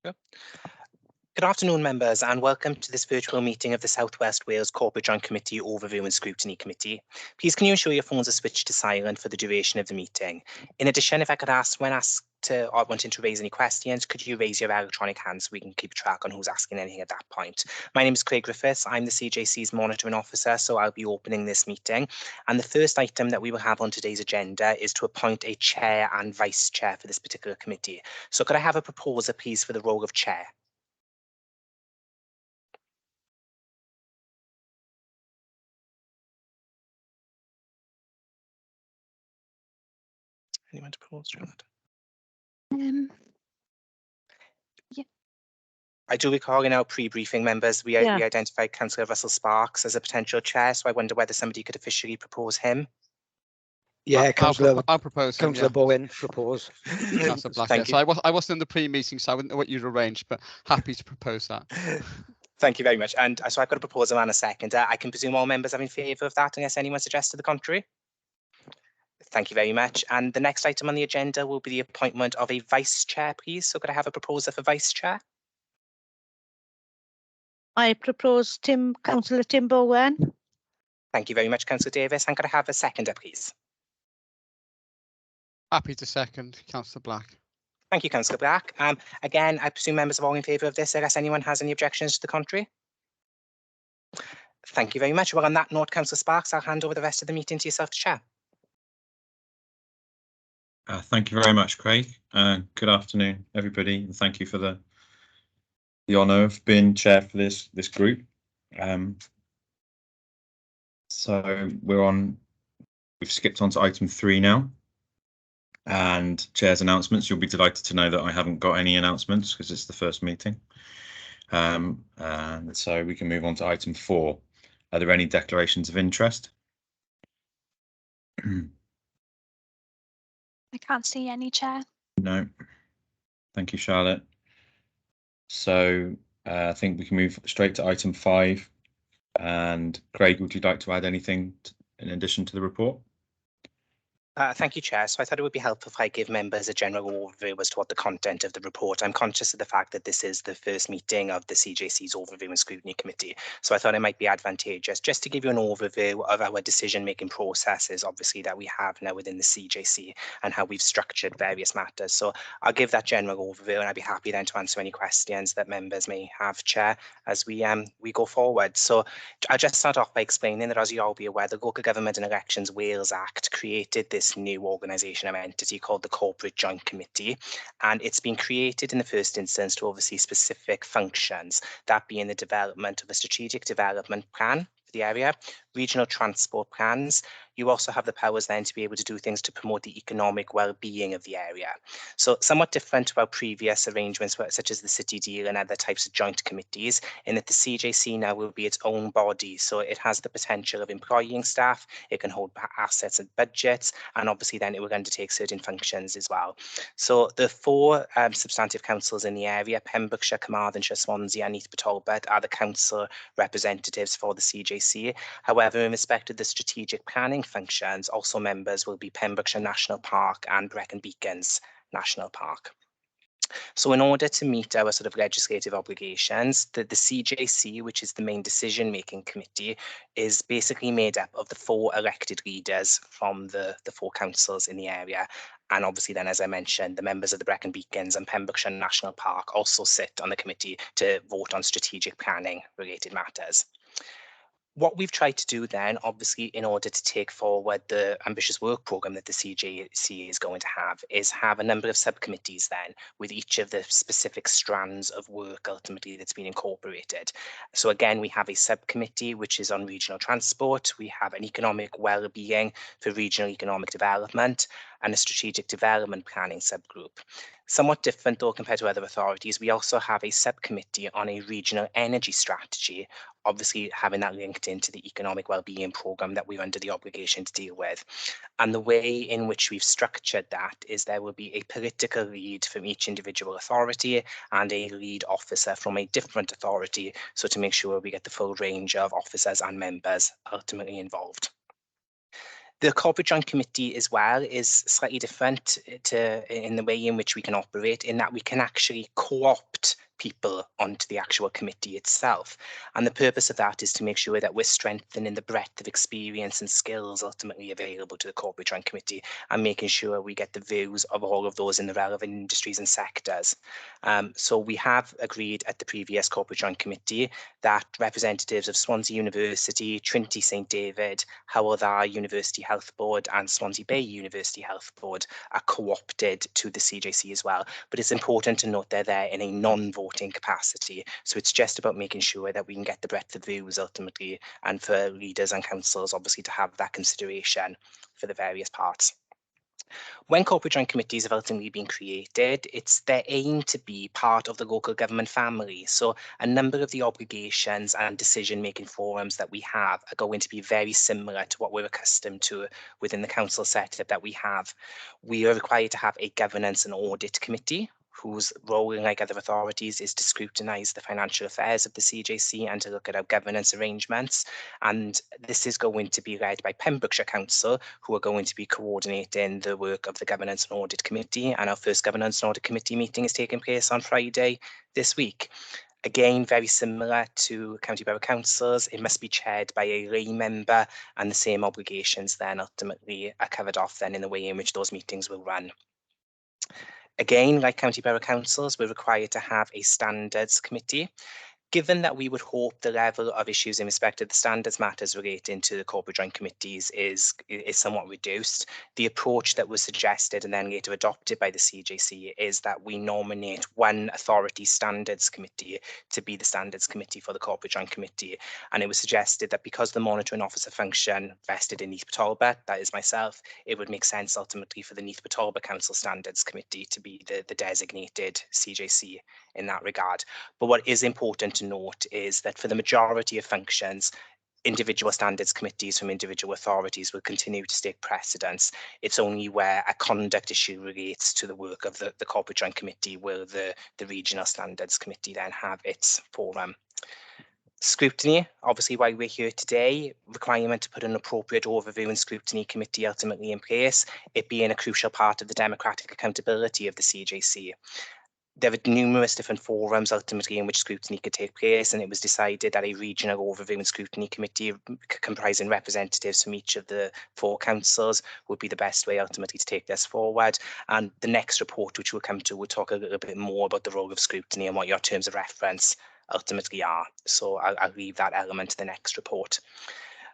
Yeah. Good afternoon, members, and welcome to this virtual meeting of the South West Wales Corporate Joint Committee Overview and Scrutiny Committee. Please can you ensure your phones are switched to silent for the duration of the meeting? In addition, if I could ask when asked to or wanting to raise any questions, could you raise your electronic hand so we can keep track on who's asking anything at that point? My name is Craig Griffiths. I'm the CJC's monitoring officer, so I'll be opening this meeting. And the first item that we will have on today's agenda is to appoint a chair and vice chair for this particular committee. So could I have a proposer, please, for the role of chair? Anyone to propose, Janet? Yeah. I do recall in our pre-briefing, members, we identified Councillor Russell Sparks as a potential chair, so I wonder whether somebody could officially propose him. Yeah, I'll propose him. Councillor Bowen propose. Councillor Black. Thank So you. I wasn't in the pre-meeting, so I wouldn't know what you'd arranged, but happy to propose that. Thank you very much. And so I've got a proposal and a second. I can presume all members are in favour of that, unless anyone suggests to the contrary. Thank you very much. And the next item on the agenda will be the appointment of a vice chair, please. So could I have a proposer for vice chair? I propose Councillor Tim Bowen. Thank you very much, Councillor Davis. And could I have a seconder, please? Happy to second, Councillor Black. Thank you, Councillor Black. Again, I presume members are all in favour of this, unless anyone has any objections to the contrary. Thank you very much. Well, on that note, Councillor Sparks, I'll hand over the rest of the meeting to yourself to chair. Thank you very much, Craig. Good afternoon, everybody, and thank you for the honour of being chair for this group. So we've skipped on to item 3 now, and chair's announcements. You'll be delighted to know that I haven't got any announcements because it's the first meeting. And so we can move on to item 4. Are there any declarations of interest? I can't see any, Chair. No. Thank you, Charlotte. So I think we can move straight to item 5. And Craig, would you like to add anything in addition to the report? Thank you, Chair. So I thought it would be helpful if I give members a general overview as to what the content of the report. I'm conscious of the fact that this is the first meeting of the CJC's Overview and Scrutiny Committee. So I thought it might be advantageous just to give you an overview of our decision-making processes, obviously, that we have now within the CJC and how we've structured various matters. So I'll give that general overview, and I'd be happy then to answer any questions that members may have, Chair, as we go forward. So I'll just start off by explaining that, as you all be aware, the Local Government and Elections Wales Act created this new organisation or entity called the Corporate Joint Committee, and it's been created in the first instance to oversee specific functions, that being the development of a strategic development plan for the area, regional transport plans. You also have the powers then to be able to do things to promote the economic well-being of the area. So somewhat different to our previous arrangements, such as the City Deal and other types of joint committees, in that the CJC now will be its own body. So it has the potential of employing staff, it can hold assets and budgets, and obviously then it will undertake certain functions as well. So the 4 substantive councils in the area, Pembrokeshire, Carmarthenshire, Swansea and Neath, Talbot, are the council representatives for the CJC. However, in respect of the strategic planning functions, also members will be Pembrokeshire National Park and Brecon Beacons National Park. So in order to meet our sort of legislative obligations, the CJC, which is the main decision-making committee, is basically made up of the 4 elected leaders from the 4 councils in the area. And obviously then, as I mentioned, the members of the Brecon Beacons and Pembrokeshire National Park also sit on the committee to vote on strategic planning related matters. What we've tried to do then, obviously, in order to take forward the ambitious work programme that the CJC is going to have, is have a number of subcommittees then, with each of the specific strands of work ultimately that's been incorporated. So again, we have a subcommittee which is on regional transport, we have an economic well-being for regional economic development, and a strategic development planning subgroup. Somewhat different though compared to other authorities, we also have a subcommittee on a regional energy strategy, obviously having that linked into the economic well-being programme that we're under the obligation to deal with. And the way in which we've structured that is there will be a political lead from each individual authority and a lead officer from a different authority, so to make sure we get the full range of officers and members ultimately involved. The Corporate Joint Committee as well is slightly different in the way in which we can operate, in that we can actually co-opt people onto the actual committee itself. And the purpose of that is to make sure that we're strengthening the breadth of experience and skills ultimately available to the Corporate Joint Committee, and making sure we get the views of all of those in the relevant industries and sectors. So we have agreed at the previous Corporate Joint Committee that representatives of Swansea University, Trinity St David, Hywel Dda University Health Board and Swansea Bay University Health Board are co-opted to the CJC as well. But it's important to note they're there in a non-voting capacity. So it's just about making sure that we can get the breadth of views ultimately, and for leaders and councils obviously to have that consideration for the various parts. When corporate joint committees have ultimately been created, it's their aim to be part of the local government family. So a number of the obligations and decision-making forums that we have are going to be very similar to what we're accustomed to within the council setup that we have. We are required to have a governance and audit committee, whose role, like other authorities, is to scrutinise the financial affairs of the CJC and to look at our governance arrangements. And this is going to be led by Pembrokeshire Council, who are going to be coordinating the work of the Governance and Audit Committee. And our first Governance and Audit Committee meeting is taking place on Friday this week. Again, very similar to county borough councils, it must be chaired by a lay member, and the same obligations then ultimately are covered off then in the way in which those meetings will run. Again, like county borough councils, we're required to have a standards committee. Given that we would hope the level of issues in respect of the standards matters relating to the corporate joint committees is somewhat reduced, the approach that was suggested and then later adopted by the CJC is that we nominate one authority standards committee to be the standards committee for the corporate joint committee. And it was suggested that because the monitoring officer function vested in Neath Talbot, that is myself, it would make sense ultimately for the Neath Talbot Council Standards Committee to be the designated CJC in that regard. But what is important to note is that for the majority of functions, individual standards committees from individual authorities will continue to take precedence. It's only where a conduct issue relates to the work of the corporate joint committee will the regional standards committee then have its forum. Scrutiny, obviously why we're here today, requirement to put an appropriate overview and scrutiny committee ultimately in place, it being a crucial part of the democratic accountability of the CJC. There are numerous different forums ultimately in which scrutiny could take place, and it was decided that a regional overview and scrutiny committee comprising representatives from each of the 4 councils would be the best way ultimately to take this forward. And the next report, which we'll come to, will talk a little bit more about the role of scrutiny and what your terms of reference ultimately are. So I'll leave that element to the next report.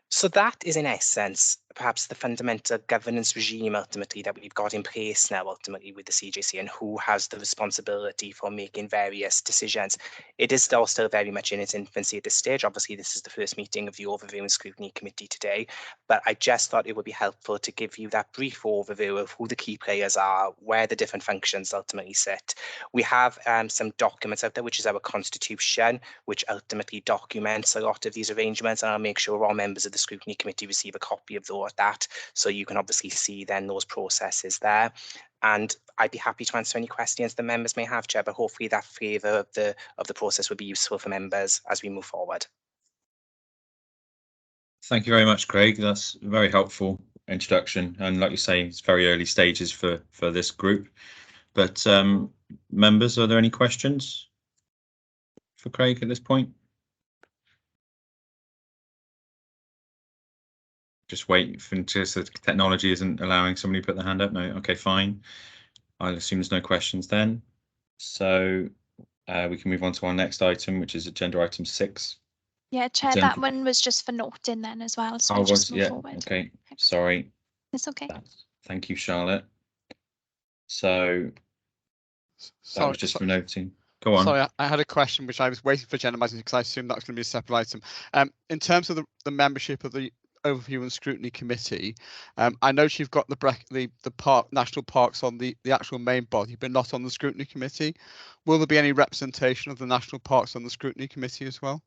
So that is in essence perhaps the fundamental governance regime ultimately that we've got in place now ultimately with the CJC, and who has the responsibility for making various decisions. It is still very much in its infancy at this stage. Obviously this is the first meeting of the Overview and Scrutiny Committee today, but I just thought it would be helpful to give you that brief overview of who the key players are, where the different functions ultimately sit. We have some documents out there, which is our constitution, which ultimately documents a lot of these arrangements, and I'll make sure all members of the Scrutiny Committee receive a copy of that, so you can obviously see then those processes there. And I'd be happy to answer any questions the members may have, Chair, but hopefully that flavour of the process would be useful for members as we move forward. Thank you very much, Craig. That's a very helpful introduction, and like you say, it's very early stages for this group. But members, are there any questions for Craig at this point? Just wait for just the technology isn't allowing somebody to put their hand up. No, okay, fine. I'll assume there's no questions then. So we can move on to our next item, which is agenda item 6. Yeah, Chair, that one was just for noting then as well. So I'll just move forward. Okay, sorry. It's okay. Thank you, Charlotte. So that was just for noting. Go on. Sorry, I had a question which I was waiting for agenda items because I assumed that was going to be a separate item. In terms of the membership of the Overview and Scrutiny Committee, I know you've got the national parks on the actual main body, but not on the Scrutiny Committee. Will there be any representation of the national parks on the Scrutiny Committee as well?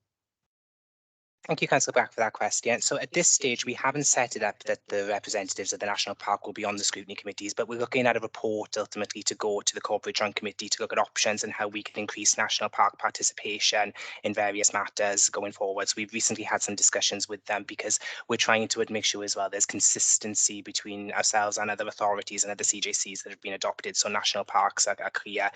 Thank you, Councillor Black, for that question. So at this stage, we haven't set it up that the representatives of the National Park will be on the scrutiny committees, but we're looking at a report ultimately to go to the Corporate Joint Committee to look at options and how we can increase National Park participation in various matters going forward. So we've recently had some discussions with them because we're trying to make sure as well there's consistency between ourselves and other authorities and other CJCs that have been adopted. So national parks are clear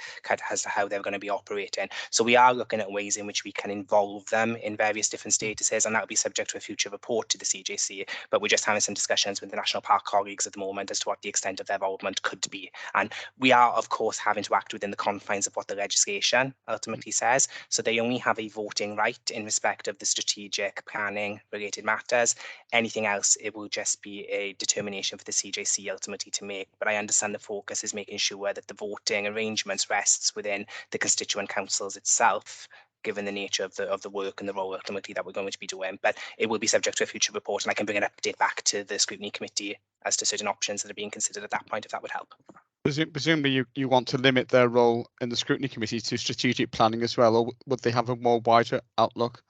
as to how they're going to be operating. So we are looking at ways in which we can involve them in various different statuses, and that will be subject to a future report to the CJC. But we're just having some discussions with the National Park colleagues at the moment as to what the extent of their involvement could be. And we are, of course, having to act within the confines of what the legislation ultimately says. So they only have a voting right in respect of the strategic planning related matters. Anything else, it will just be a determination for the CJC ultimately to make. But I understand the focus is making sure that the voting arrangements rests within the constituent councils itself, given the nature of the work and the role ultimately that we're going to be doing. But it will be subject to a future report, and I can bring an update back to the scrutiny committee as to certain options that are being considered at that point, if that would help. Presumably you want to limit their role in the scrutiny committee to strategic planning as well, or would they have a more wider outlook?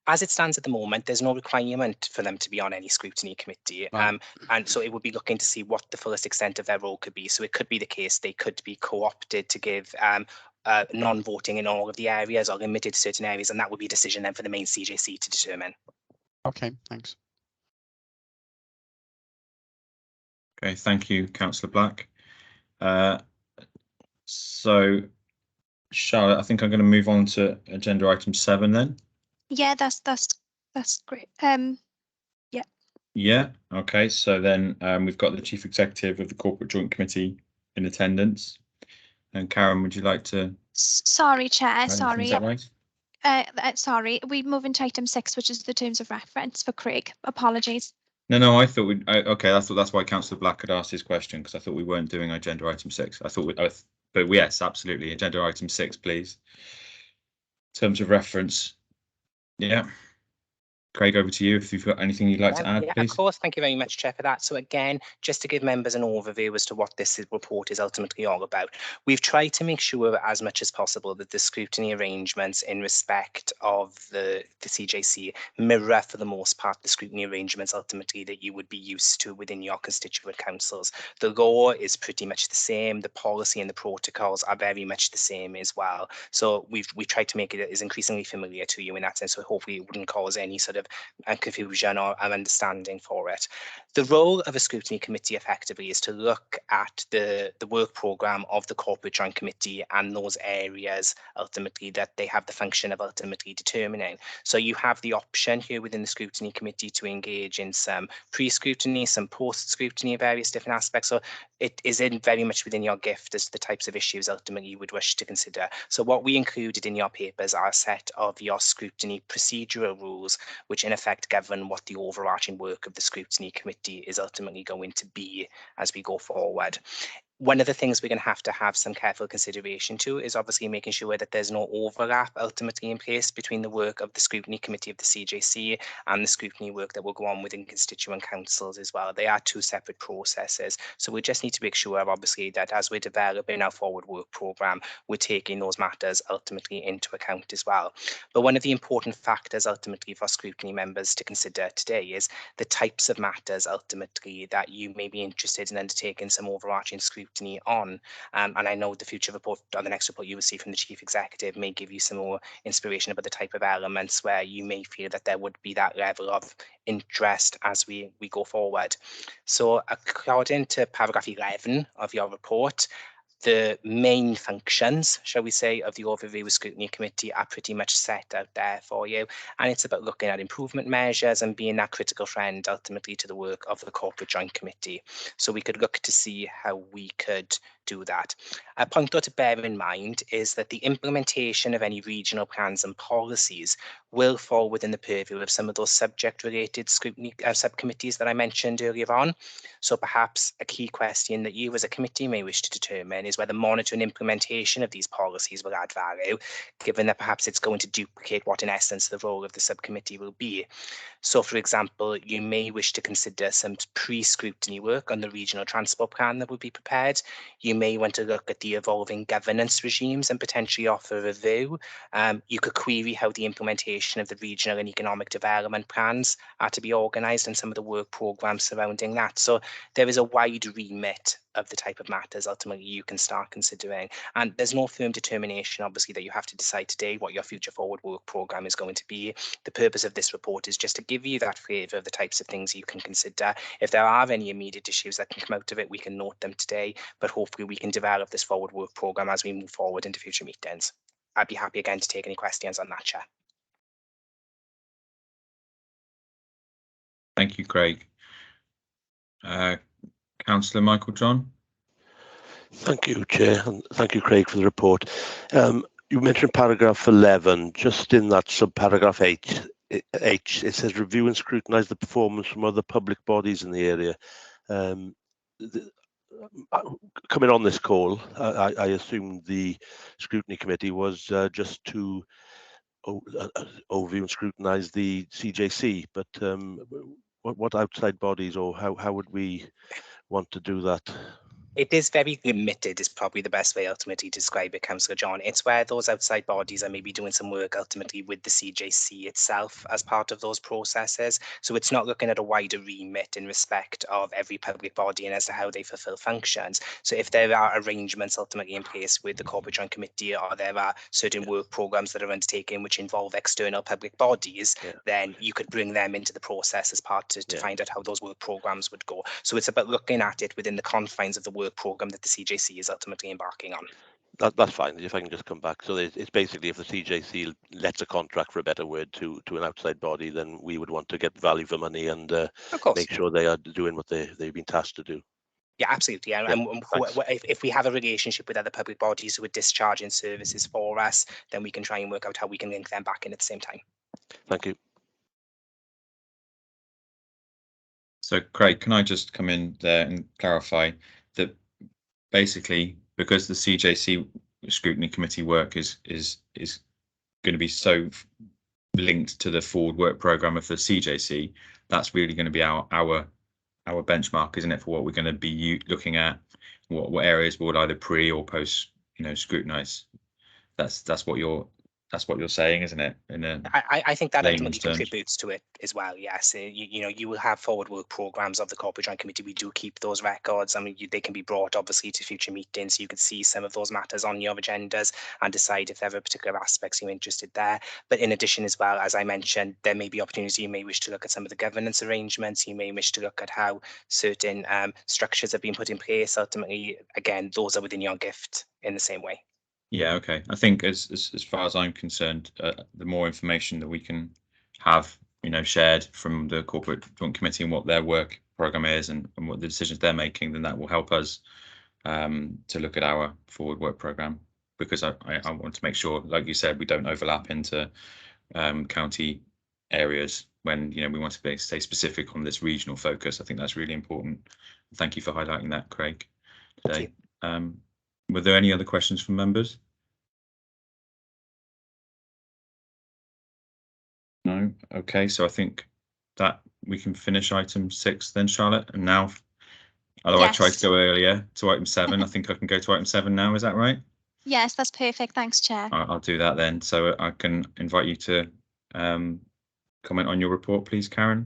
As it stands at the moment, there's no requirement for them to be on any scrutiny committee. Right. And so it would be looking to see what the fullest extent of their role could be. So it could be the case they could be co-opted to give non-voting in all of the areas or limited to certain areas, and that would be a decision then for the main CJC to determine. Okay, thanks. Okay, thank you, Councillor Black. So, Charlotte, I think I'm going to move on to agenda item 7 then. Yeah, that's great. Yeah, okay. So then we've got the Chief Executive of the Corporate Joint Committee in attendance. And Karen, would you like to? Sorry, Chair. Is Sorry. that right? Sorry. We move into item 6, which is the terms of reference for Craig. Apologies. No, I thought okay. That's why Councillor Black had asked his question, because I thought we weren't doing agenda item 6. I thought but yes, absolutely. Agenda item 6, please. Terms of reference. Yeah. Craig, over to you if you've got anything you'd like to add, Yeah, please. of course. Thank you very much, Chair, for that. So again, just to give members an overview as to what this report is ultimately all about, we've tried to make sure as much as possible that the scrutiny arrangements in respect of the CJC mirror, for the most part, the scrutiny arrangements ultimately that you would be used to within your constituent councils. The law is pretty much the same. The policy and the protocols are very much the same as well. So we've tried to make it as increasingly familiar to you in that sense. So hopefully it wouldn't cause any sort of confusion or understanding for it. The role of a scrutiny committee effectively is to look at the work programme of the Corporate Joint Committee and those areas ultimately that they have the function of ultimately determining. So you have the option here within the scrutiny committee to engage in some pre-scrutiny, some post-scrutiny, various different aspects. So it is very much within your gift as to the types of issues ultimately you would wish to consider. So what we included in your papers are a set of your scrutiny procedural rules, which in effect govern what the overarching work of the scrutiny committee is ultimately going to be as we go forward. One of the things we're going to have some careful consideration to is obviously making sure that there's no overlap ultimately in place between the work of the scrutiny committee of the CJC and the scrutiny work that will go on within constituent councils as well. They are two separate processes. So we just need to make sure obviously that as we're developing our forward work programme, we're taking those matters ultimately into account as well. But one of the important factors ultimately for scrutiny members to consider today is the types of matters ultimately that you may be interested in undertaking some overarching scrutiny on. And I know the future report or the next report you will see from the Chief Executive may give you some more inspiration about the type of elements where you may feel that there would be that level of interest as we go forward. So according to paragraph 11 of your report, the main functions, shall we say, of the overview scrutiny committee are pretty much set out there for you. And it's about looking at improvement measures and being that critical friend ultimately to the work of the Corporate Joint Committee. So we could look to see how we could do that. A point though to bear in mind is that the implementation of any regional plans and policies will fall within the purview of some of those subject related scrutiny subcommittees that I mentioned earlier on. So perhaps a key question that you as a committee may wish to determine is whether monitoring implementation of these policies will add value, given that perhaps it's going to duplicate what in essence the role of the subcommittee will be. So for example, you may wish to consider some pre-scrutiny work on the regional transport plan that will be prepared. You you may want to look at the evolving governance regimes and potentially offer a review. You could query how the implementation of the regional and economic development plans are to be organised and some of the work programmes surrounding that. So there is a wide remit of the type of matters ultimately you can start considering. And there's no firm determination, obviously, that you have to decide today what your future forward work programme is going to be. The purpose of this report is just to give you that flavour of the types of things you can consider. If there are any immediate issues that can come out of it, we can note them today, but hopefully we can develop this forward work programme as we move forward into future meetings. I'd be happy again to take any questions on that, Chair. Thank you, Craig. Councillor Michael John. Thank you, Chair, and thank you, Craig, for the report. You mentioned paragraph 11, just in that subparagraph H, it says review and scrutinise the performance from other public bodies in the area. Coming on this call, I assumed the scrutiny committee was just to overview and scrutinise the CJC, but what outside bodies, or how would we want to do that? It is very limited is probably the best way ultimately to describe it, Councillor John. It's where those outside bodies are maybe doing some work ultimately with the CJC itself as part of those processes. So it's not looking at a wider remit in respect of every public body and as to how they fulfil functions. So if there are arrangements ultimately in place with the Corporate Joint Committee, or there are certain work programmes that are undertaken which involve external public bodies, then you could bring them into the process as part to find out how those work programmes would go. So it's about looking at it within the confines of the work programme that the CJC is ultimately embarking on. That's fine, if I can just come back. So it's basically, if the CJC lets a contract, for a better word, to an outside body, then we would want to get value for money and make sure they are doing what they've been tasked to do. Yeah, absolutely. And if we have a relationship with other public bodies who are discharging services for us, then we can try and work out how we can link them back in at the same time. Thank you. So, Craig, can I just come in there and clarify that basically, because the CJC scrutiny committee work is going to be so linked to the forward work programme of the CJC, that's really going to be our benchmark, isn't it, for what we're going to be looking at, what areas we'll either pre or post, scrutinise. That's what you're saying, isn't it? I think that ultimately terms. contributes to it as well. Yes, you will have forward work programmes of the Corporate Joint Committee. We do keep those records. I mean, they can be brought obviously to future meetings. So you could see some of those matters on your agendas and decide if there are particular aspects you're interested there. But in addition, as well, as I mentioned, there may be opportunities. You may wish to look at some of the governance arrangements. You may wish to look at how certain structures have been put in place. Ultimately, again, those are within your gift in the same way. Yeah, okay. I think as far as I'm concerned, the more information that we can have, shared from the Corporate Joint Committee and what their work programme is and what the decisions they're making, then that will help us to look at our forward work programme. Because I want to make sure, like you said, we don't overlap into county areas when we want to stay specific on this regional focus. I think that's really important. Thank you for highlighting that, Craig, today. Were there any other questions from members? No. Okay, so I think that we can finish item 6 then, Charlotte. And now, although I tried to go earlier to item 7, I think I can go to item 7 now. Is that right? Yes, that's perfect. Thanks, Chair. I'll do that then. So I can invite you to comment on your report, please, Karen.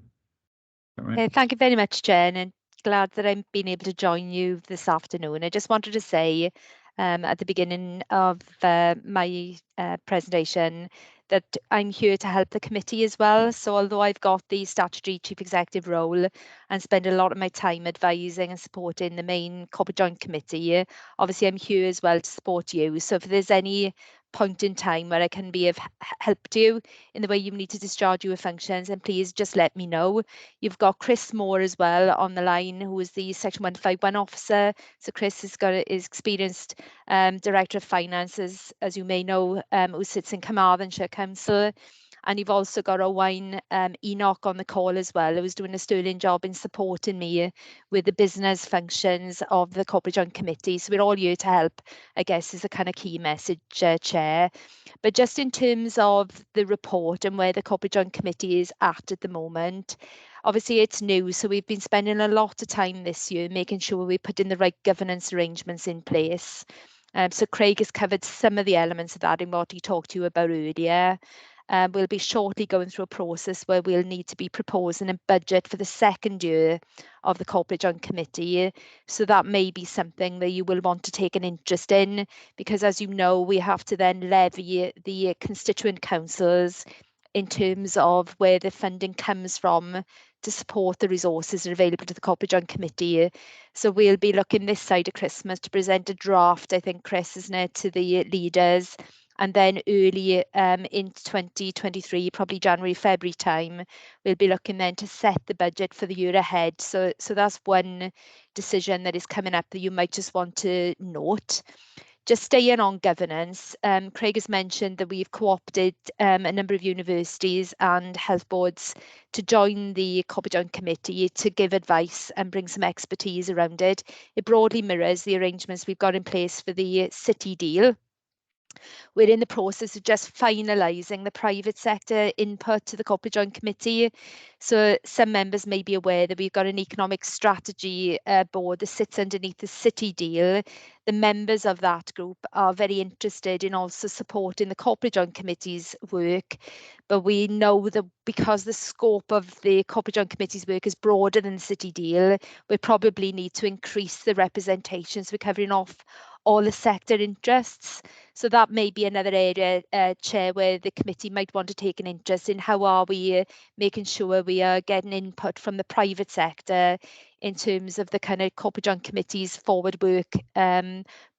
Right. Thank you very much, Jen, and glad that I've been able to join you this afternoon. I just wanted to say at the beginning of my presentation that I'm here to help the committee as well. So although I've got the statutory chief executive role and spend a lot of my time advising and supporting the main Corporate Joint Committee, obviously I'm here as well to support you. So if there's any point in time where I can be of help to you in the way you need to discharge your functions, and please just let me know. You've got Chris Moore as well on the line, who is the Section 151 officer. So Chris is experienced Director of Finances, as you may know, who sits in Carmarthenshire Council. And you've also got Owain Enoch on the call as well, who's doing a sterling job in supporting me with the business functions of the Corporate Joint Committee. So we're all here to help, I guess, is a kind of key message, Chair. But just in terms of the report and where the Corporate Joint Committee is at the moment, obviously it's new, so we've been spending a lot of time this year making sure we put in the right governance arrangements in place. So Craig has covered some of the elements of that in what he talked to you about earlier. We'll be shortly going through a process where we'll need to be proposing a budget for the second year of the Corporate Joint Committee. So that may be something that you will want to take an interest in, because as you know, we have to then levy the constituent councils in terms of where the funding comes from to support the resources that are available to the Corporate Joint Committee. So we'll be looking this side of Christmas to present a draft, I think, Chris, isn't it, to the leaders. And then early in 2023, probably January, February time, we'll be looking then to set the budget for the year ahead. So that's one decision that is coming up that you might just want to note. Just staying on governance, Craig has mentioned that we've co-opted a number of universities and health boards to join the Corporate Joint Committee to give advice and bring some expertise around it. It broadly mirrors the arrangements we've got in place for the city deal. We're in the process of just finalising the private sector input to the Corporate Joint Committee. So some members may be aware that we've got an economic strategy board that sits underneath the city deal. The members of that group are very interested in also supporting the Corporate Joint Committee's work. But we know that because the scope of the Corporate Joint Committee's work is broader than the city deal, we probably need to increase the representations. We're covering off all the sector interests. So that may be another area, Chair, where the committee might want to take an interest in. How are we making sure we are getting input from the private sector in terms of the kind of Corporate Joint Committee's forward work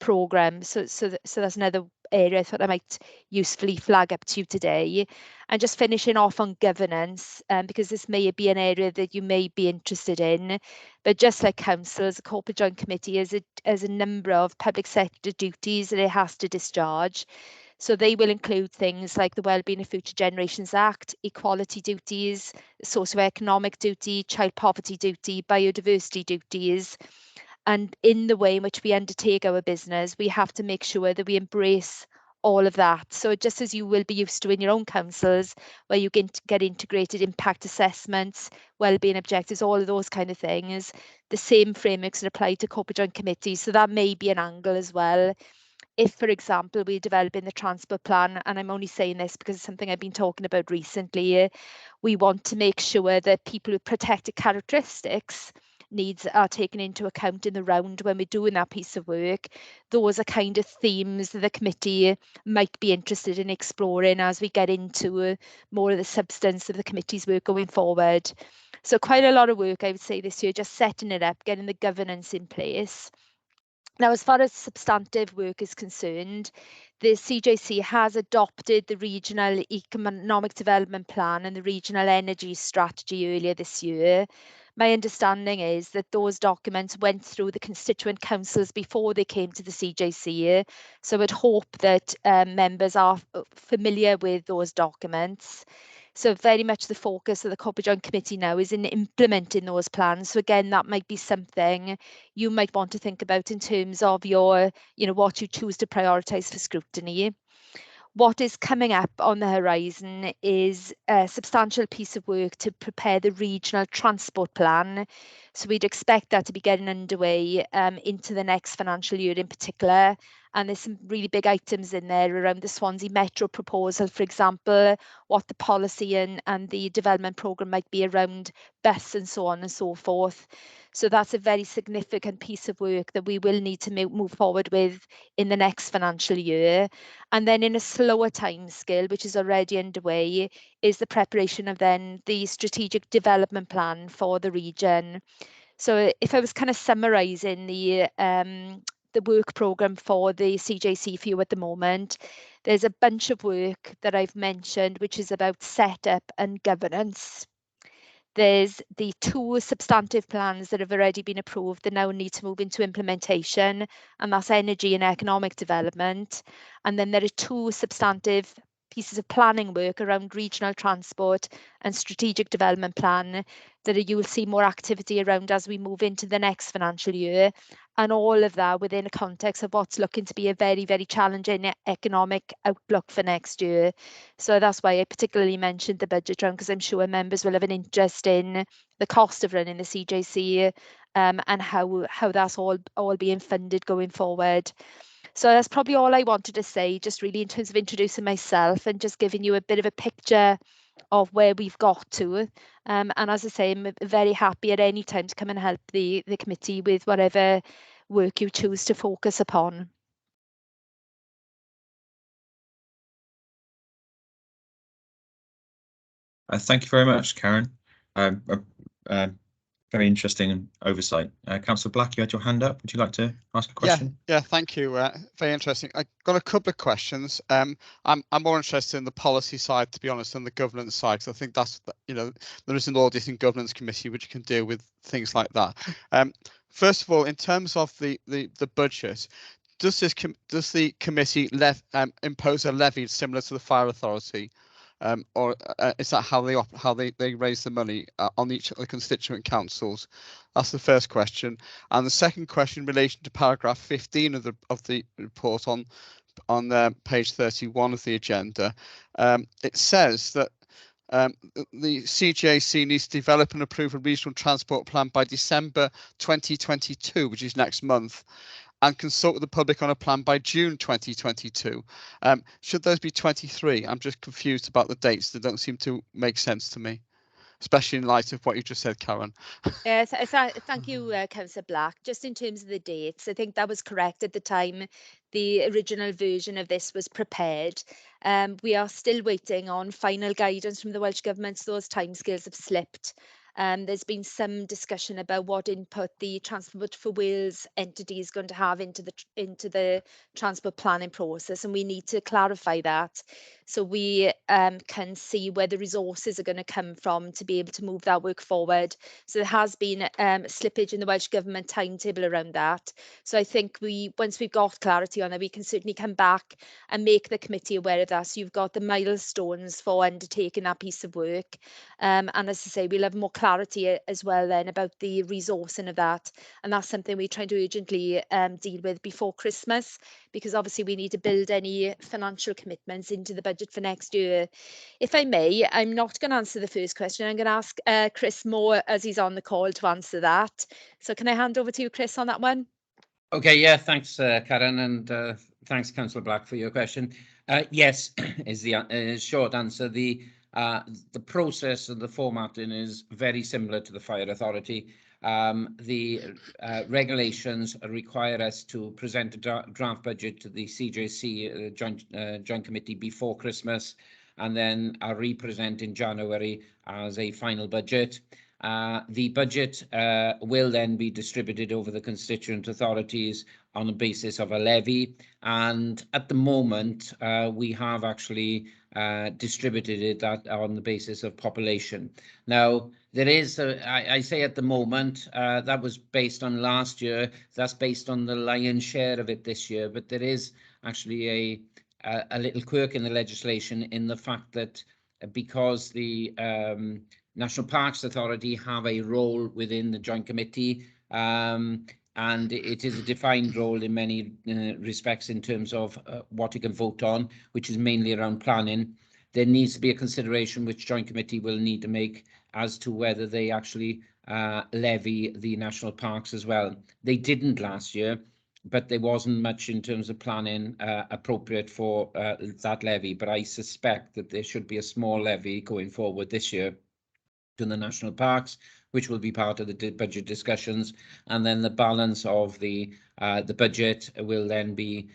programme. So that's another area I thought I might usefully flag up to you today. And just finishing off on governance, because this may be an area that you may be interested in, but just like councils, the Corporate Joint Committee has a number of public sector duties that it has to discharge. So they will include things like the Wellbeing of Future Generations Act, equality duties, socio-economic duty, child poverty duty, biodiversity duties. And in the way in which we undertake our business, we have to make sure that we embrace all of that. So just as you will be used to in your own councils, where you get integrated impact assessments, wellbeing objectives, all of those kind of things, the same frameworks are applied to Corporate Joint Committees. So that may be an angle as well. If, for example, we're developing the transport plan, and I'm only saying this because it's something I've been talking about recently, we want to make sure that people with protected characteristics needs are taken into account in the round when we're doing that piece of work. Those are kind of themes that the committee might be interested in exploring as we get into more of the substance of the committee's work going forward. So quite a lot of work, I would say, this year, just setting it up, getting the governance in place. Now, as far as substantive work is concerned, the CJC has adopted the Regional Economic Development Plan and the Regional Energy Strategy earlier this year. My understanding is that those documents went through the constituent councils before they came to the CJC. So I'd hope that members are familiar with those documents. So very much the focus of the Corporate Joint Committee now is in implementing those plans. So again, that might be something you might want to think about in terms of your, what you choose to prioritise for scrutiny. What is coming up on the horizon is a substantial piece of work to prepare the regional transport plan. So we'd expect that to be getting underway into the next financial year in particular. And there's some really big items in there around the Swansea Metro proposal, for example, what the policy and the development programme might be around bus and so on and so forth. So that's a very significant piece of work that we will need to move forward with in the next financial year. And then in a slower timescale, which is already underway, is the preparation of then the strategic development plan for the region. So if I was kind of summarising the work programme for the CJC for you at the moment, there's a bunch of work that I've mentioned, which is about setup and governance. There's the 2 substantive plans that have already been approved that now need to move into implementation, and that's energy and economic development. And then there are 2 substantive pieces of planning work around regional transport and strategic development plan that you will see more activity around as we move into the next financial year. and all of that within a context of what's looking to be a very, very challenging economic outlook for next year. So that's why I particularly mentioned the budget round, because I'm sure members will have an interest in the cost of running the CJC, and how that's all being funded going forward. So that's probably all I wanted to say, just really in terms of introducing myself and just giving you a bit of a picture of where we've got to. And as I say, I'm very happy at any time to come and help the committee with whatever work you choose to focus upon. Thank you very much, Karen. Very interesting oversight. Councillor Black, you had your hand up. Would you like to ask a question? Yeah, thank you. Very interesting. I got a couple of questions. I'm more interested in the policy side, to be honest, than the governance side, because I think that's, you know, there is an audit and governance committee which can deal with things like that. First of all, in terms of the budget, does the committee impose a levy similar to the fire authority? Or is that how they raise the money on each of the constituent councils? That's the first question. And the second question in relation to paragraph 15 of the report on page 31 of the agenda, it says that the CJC needs to develop and approve a regional transport plan by December 2022, which is next month, and consult with the public on a plan by June 2022. Should those be 23? I'm just confused about the dates. They don't seem to make sense to me, especially in light of what you just said, Karen. Yes, thank you, Councillor Black. Just in terms of the dates, I think that was correct at the time the original version of this was prepared. We are still waiting on final guidance from the Welsh Government, so those timescales have slipped. There's been some discussion about what input the Transport for Wales entity is going to have into the transport planning process, and we need to clarify that so we can see where the resources are going to come from to be able to move that work forward. So there has been slippage in the Welsh Government timetable around that. So I think once we've got clarity on that, we can certainly come back and make the committee aware of that. So you've got the milestones for undertaking that piece of work. And as I say, we'll have more clarity as well then about the resourcing of that. And that's something we're trying to urgently deal with before Christmas, because obviously we need to build any financial commitments into the budget for next year. If I may, I'm not going to answer the first question. I'm going to ask Chris Moore, as he's on the call, to answer that. So can I hand over to you, Chris, on that one? Okay, yeah, thanks, Karen, and thanks, Councillor Black, for your question. Yes, is the short answer. The process and the formatting is very similar to the Fire Authority. The regulations require us to present a draft budget to the CJC Joint Committee before Christmas, and then re-present in January as a final budget. The budget will then be distributed over the constituent authorities on the basis of a levy, and at the moment we have actually distributed it on the basis of population. Now there is, I say at the moment, that was based on last year, that's based on the lion's share of it this year, but there is actually a little quirk in the legislation in the fact that because the National Parks Authority have a role within the Joint Committee, and it is a defined role in many respects in terms of what it can vote on, which is mainly around planning. There needs to be a consideration which Joint Committee will need to make as to whether they actually levy the national parks as well. They didn't last year, but there wasn't much in terms of planning appropriate for that levy. But I suspect that there should be a small levy going forward this year to the national parks, which will be part of the budget discussions, and then the balance of the budget will then be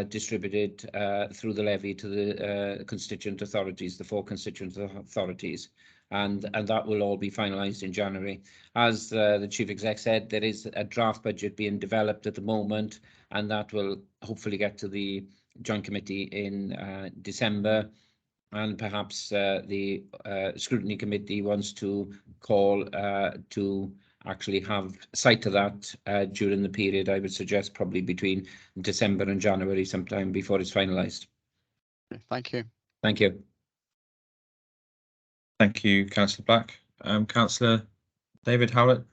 distributed through the levy to the constituent authorities, the 4 constituent authorities, and that will all be finalised in January. As the Chief Exec said, there is a draft budget being developed at the moment, and that will hopefully get to the Joint Committee in December. And perhaps the Scrutiny Committee wants to call to actually have sight of that during the period. I would suggest probably between December and January, sometime before it's finalised. Thank you. Thank you. Thank you, Councillor Black. Councillor David Howlett,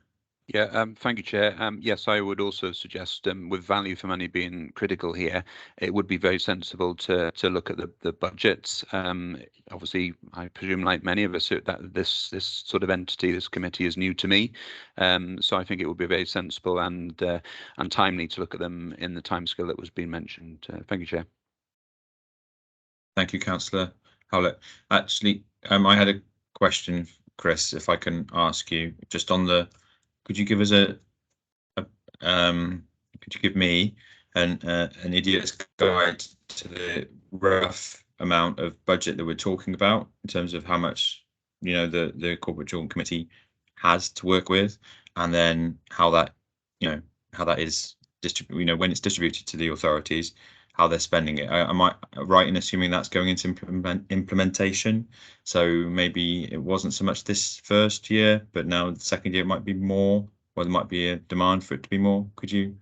Yeah, thank you, Chair. Yes, I would also suggest, with value for money being critical here, it would be very sensible to look at the budgets. Obviously, I presume, like many of us, that this sort of entity, this committee, is new to me. So I think it would be very sensible and timely to look at them in the timescale that was being mentioned. Thank you, Chair. Thank you, Councillor Howlett. Actually, I had a question, Chris, if I can ask you, just on the, could you give us could you give me an idiot's guide to the rough amount of budget that we're talking about in terms of how much, you know, the Corporate Joint Committee has to work with, and then how that, you know, how that is distributed, you know, when it's distributed to the authorities, how they're spending it. Am I right in assuming that's going into implementation? So maybe it wasn't so much this first year, but now the second year it might be more, or there might be a demand for it to be more. Could you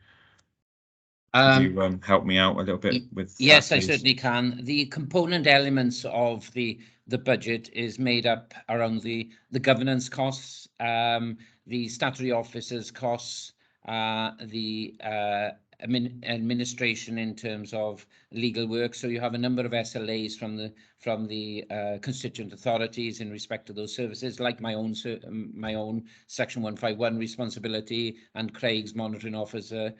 help me out a little bit with yes, that, I certainly can. The component elements of the budget is made up around the governance costs, the statutory officers costs, the administration in terms of legal work. So you have a number of SLAs from the constituent authorities in respect to those services, like my own Section 151 responsibility and Craig's monitoring officer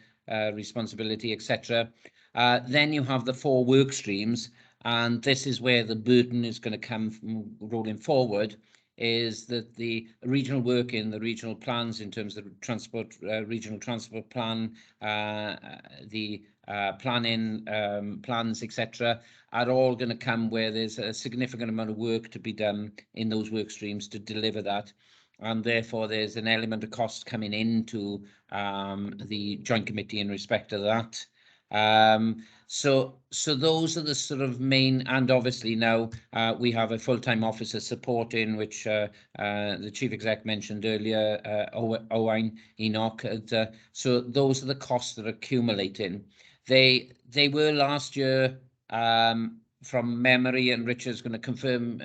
responsibility, etc. Then you have the 4 work streams, and this is where the burden is going to come from rolling forward, is that the regional work in the regional plans in terms of the transport, regional transport plan, the planning plans, etc., are all going to come where there's a significant amount of work to be done in those work streams to deliver that. And therefore there's an element of cost coming into the Joint Committee in respect of that. So those are the sort of main, and obviously now we have a full-time officer supporting, which the Chief Exec mentioned earlier, Owain Enoch. So those are the costs that are accumulating. They were last year, from memory, and Richard's going to confirm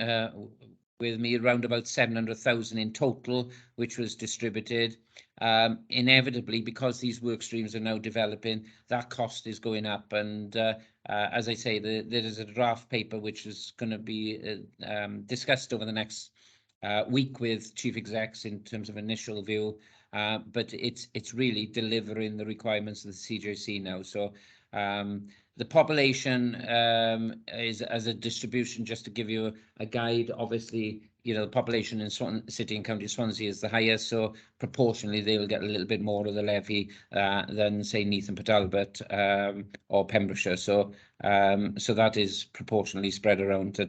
with me, around about 700,000 in total, which was distributed. Inevitably, because these work streams are now developing, that cost is going up. And as I say, there is a draft paper which is going to be discussed over the next week with chief execs in terms of initial view. But it's really delivering the requirements of the CJC now. So the population is as a distribution, just to give you a guide. Obviously, you know, the population in City and County Swansea is the highest, so proportionally they will get a little bit more of the levy than, say, Neath and Talbot or Pembrokeshire. So so that is proportionally spread around.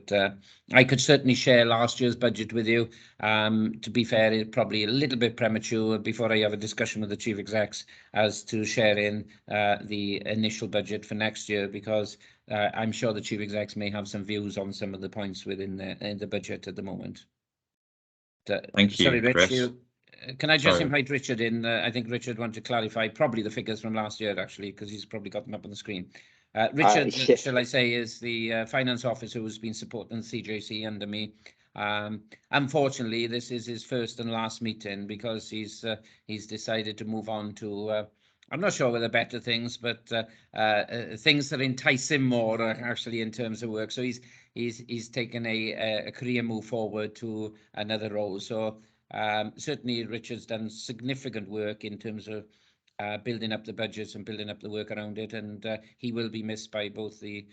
I could certainly share last year's budget with you. To be fair, it's probably a little bit premature before I have a discussion with the chief execs as to sharing the initial budget for next year, because I'm sure the chief execs may have some views on some of the points within the budget at the moment. Thank you, sorry, Rich, Chris. Can I just Sorry. invite Richard in? I think Richard wanted to clarify probably the figures from last year, actually, because he's probably got them up on the screen. Richard, Yeah. shall I say, is the finance officer who's been supporting the CJC under me. Unfortunately, this is his first and last meeting, because he's decided to move on to I'm not sure whether better things, but things that entice him more, actually, in terms of work. So he's taken a career move forward to another role. So certainly Richard's done significant work in terms of building up the budgets and building up the work around it, and he will be missed by both the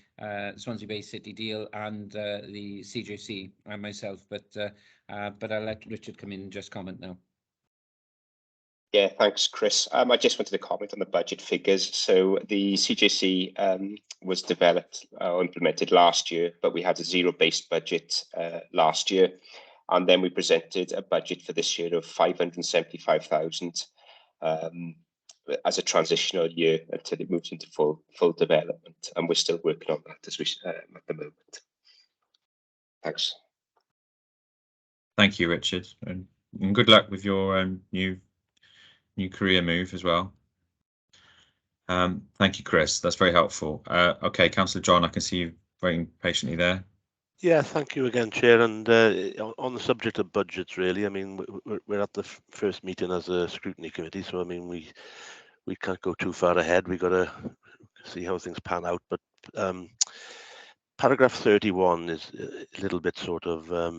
Swansea Bay City deal and the CJC and myself. But I'll let Richard come in and just comment now. Yeah, thanks, Chris. I just wanted to comment on the budget figures. So the CJC was developed or implemented last year, but we had a zero-based budget last year. And then we presented a budget for this year of 575,000 as a transitional year until it moves into full development. And we're still working on that as we at the moment. Thanks. Thank you, Richard, and good luck with your new career move as well. Thank you, Chris. That's very helpful. Okay, Councillor John, I can see you waiting patiently there. Yeah, thank you again, Chair. And on the subject of budgets, really, I mean, we're at the first meeting as a scrutiny committee, so I mean, we can't go too far ahead. We got to see how things pan out. But paragraph 31 is a little bit sort of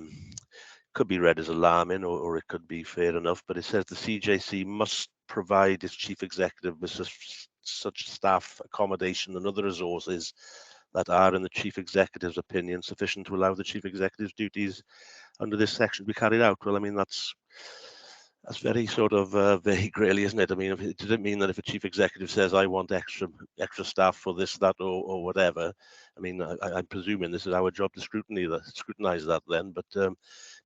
could be read as alarming, or it could be fair enough. But it says the CJC must provide its chief executive with such staff, accommodation, and other resources that are, in the chief executive's opinion, sufficient to allow the chief executive's duties under this section to be carried out. Well, I mean, that's very sort of vague, really, isn't it? I mean, does it mean that if a chief executive says, I want extra staff for this, that, or whatever, I mean, I'm presuming this is our job to scrutinize that then, but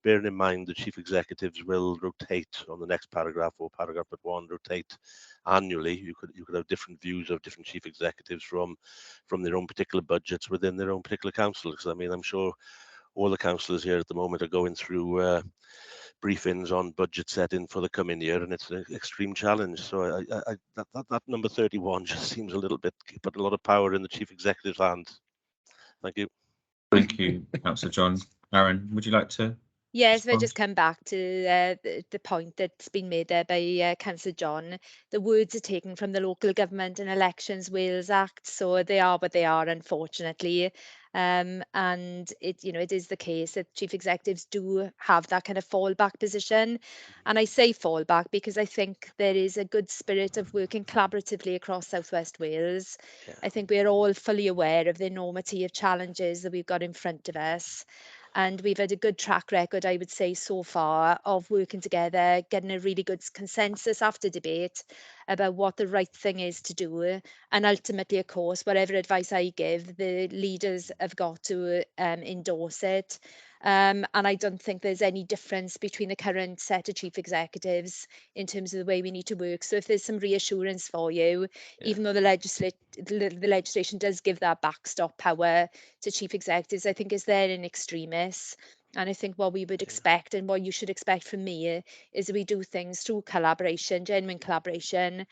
bearing in mind the chief executives will rotate on the next paragraph, or paragraph but one, rotate annually. You could have different views of different chief executives from their own particular budgets within their own particular council. Because I mean, I'm sure all the councillors here at the moment are going through briefings on budget setting for the coming year, and it's an extreme challenge. So that number 31 just seems a little bit, put a lot of power in the chief executive's hands. Thank you. Thank you, Councillor John. Aaron, would you like to? Yes, if I Respond? just come back to the point that's been made there by Councillor John, the words are taken from the Local Government and Elections Wales Act, so they are what they are, unfortunately. And it is the case that chief executives do have that kind of fallback position. And I say fallback because I think there is a good spirit of working collaboratively across South West Wales. Yeah. I think we're all fully aware of the enormity of challenges that we've got in front of us. And we've had a good track record, I would say, so far of working together, getting a really good consensus after debate about what the right thing is to do. And ultimately, of course, whatever advice I give, the leaders have got to endorse it. And I don't think there's any difference between the current set of chief executives in terms of the way we need to work. So if there's some reassurance for you, even though the legislation does give that backstop power to chief executives, I think is there in extremis. And I think what we would expect, and what you should expect from me, is that we do things through collaboration, genuine collaboration.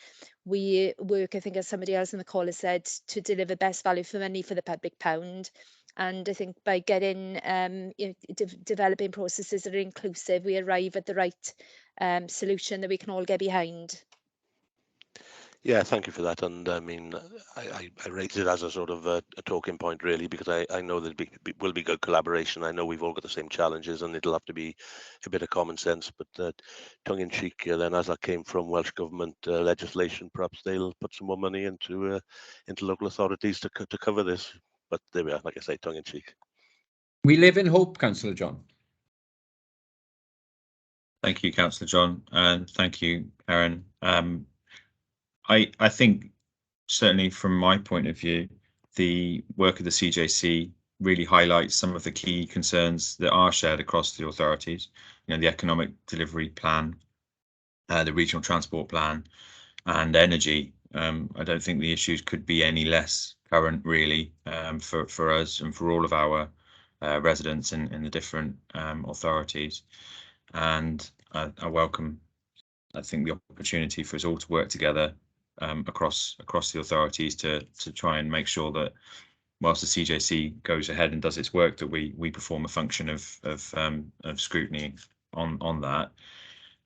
We work, I think, as somebody else in the call has said, to deliver best value for money for the public pound. And I think by getting developing processes that are inclusive, we arrive at the right solution that we can all get behind. Yeah, thank you for that. And I mean, I raise it as a sort of a talking point, really, because I know there will be good collaboration. I know we've all got the same challenges, and it'll have to be a bit of common sense. But tongue in cheek, then, as that came from Welsh Government legislation, perhaps they'll put some more money into local authorities to cover this. But there we are, like I say, tongue in cheek. We live in hope, Councillor John. Thank you, Councillor John, and thank you, Aaron. I think, certainly from my point of view, the work of the CJC really highlights some of the key concerns that are shared across the authorities. You know, the economic delivery plan, the regional transport plan, and energy. I don't think the issues could be any less current, really, for us and for all of our residents in the different authorities. And I welcome, I think, the opportunity for us all to work together across the authorities to try and make sure that whilst the CJC goes ahead and does its work, that we perform a function of scrutiny on that.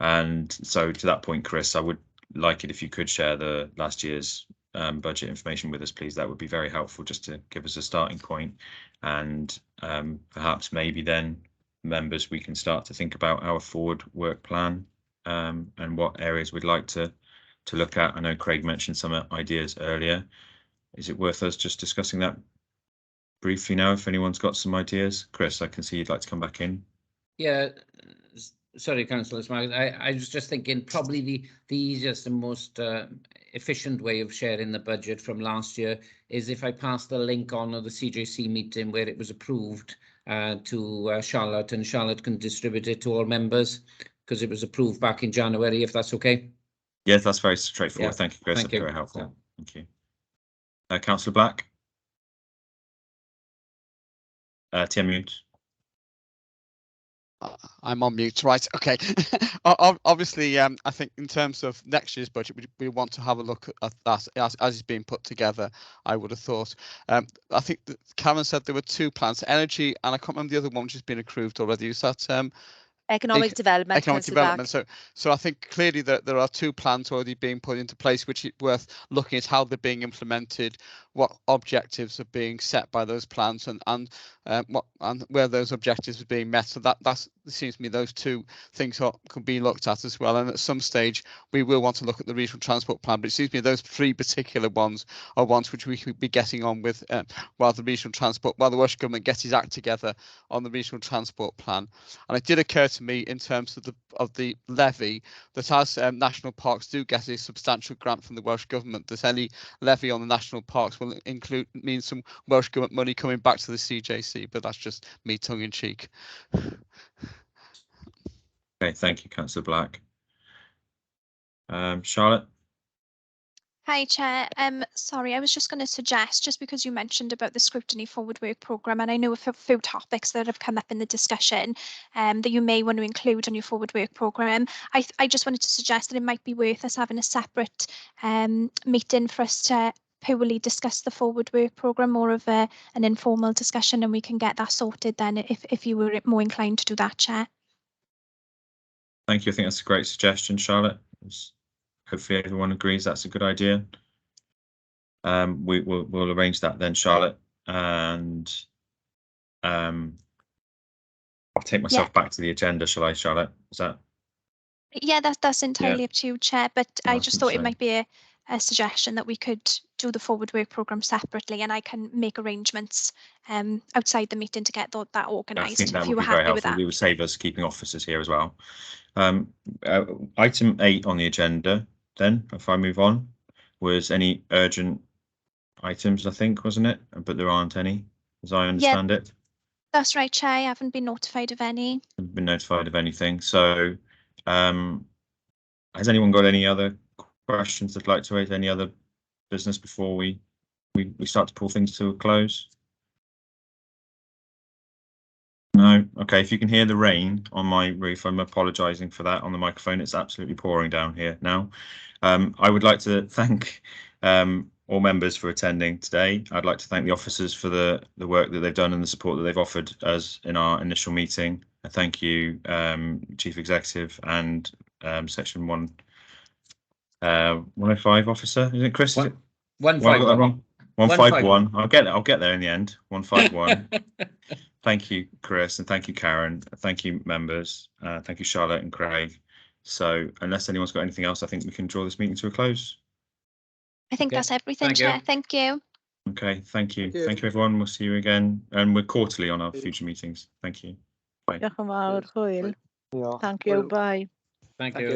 And so, to that point, Chris, I would like it if you could share the last year's budget information with us, please. That would be very helpful, just to give us a starting point, and perhaps maybe then, members, we can start to think about our forward work plan and what areas we'd like to look at. I know Craig mentioned some ideas earlier. Is it worth us just discussing that briefly now, if anyone's got some ideas? Chris, I can see you'd like to come back in. Yeah, sorry, Councillor Smart. I was just thinking probably the easiest and most efficient way of sharing the budget from last year is if I pass the link on of the CJC meeting where it was approved to Charlotte, and Charlotte can distribute it to all members because it was approved back in January, if that's okay. Yes, that's very straightforward. Yeah. Thank you, Chris. Thank That's you. very helpful. Yeah. Thank you. Councillor Black. Ti mute. I'm on mute, right? Okay. Obviously, I think in terms of next year's budget, we want to have a look at that as it's being put together. I would have thought. I think that Karen said there were 2 plans, energy, and I can't remember the other one which has been approved already. Is that Economic development. Economic development. So I think clearly that there are 2 plans already being put into place, which is worth looking at how they're being implemented, what objectives are being set by those plans, and where those objectives are being met. So that seems to me those 2 things can be looked at as well. And at some stage we will want to look at the regional transport plan. But it seems to me those 3 particular ones are ones which we could be getting on with while the regional transport, while the Welsh Government gets its act together on the regional transport plan. And it did occur to me in terms of the levy that as national parks do get a substantial grant from the Welsh Government, that any levy on the national parks will mean some Welsh Government money coming back to the CJC, but that's just me tongue in cheek. Okay, thank you, Councillor Black. Charlotte? Hi, Chair. Sorry, I was just going to suggest, just because you mentioned about the Scrutiny Forward Work Programme, and I know a few topics that have come up in the discussion that you may want to include on your Forward Work Programme. I just wanted to suggest that it might be worth us having a separate meeting for us to purely discuss the Forward Work Programme, more of an informal discussion, and we can get that sorted then if you were more inclined to do that, Chair. Thank you. I think that's a great suggestion, Charlotte. Hopefully everyone agrees that's a good idea. We'll arrange that then, Charlotte, and I'll take myself back to the agenda, shall I, Charlotte? Is that? Yeah, that's entirely up to you, Chair, but I just thought so. it might be a suggestion that we could do the Forward Work Programme separately, and I can make arrangements outside the meeting to get that organised. I think that if would you were be very happy with helpful. that. It would save us keeping officers here as well. Item 8 on the agenda, then, if I move on, was any urgent items, I think, wasn't it? But there aren't any, as I understand it. That's right, Chair. I haven't been notified of any. Haven't been notified of anything. So, has anyone got any other questions they'd like to raise? Any other business before we start to pull things to a close? No. Okay, if you can hear the rain on my roof, I'm apologising for that on the microphone. It's absolutely pouring down here now. I would like to thank all members for attending today. I'd like to thank the officers for the work that they've done and the support that they've offered us in our initial meeting. I thank you, Chief Executive and Section 105 officer. Is it Chris? 151. 151. I'll get there in the end. 151. Thank you, Chris, and thank you, Karen. Thank you, members. Thank you, Charlotte and Craig. So, unless anyone's got anything else, I think we can draw this meeting to a close. I think that's everything, Chair. Thank you. Okay, thank you. Thank you, everyone. We'll see you again. And we're quarterly on our future meetings. Thank you. Bye. Thank you. Bye. Thank you.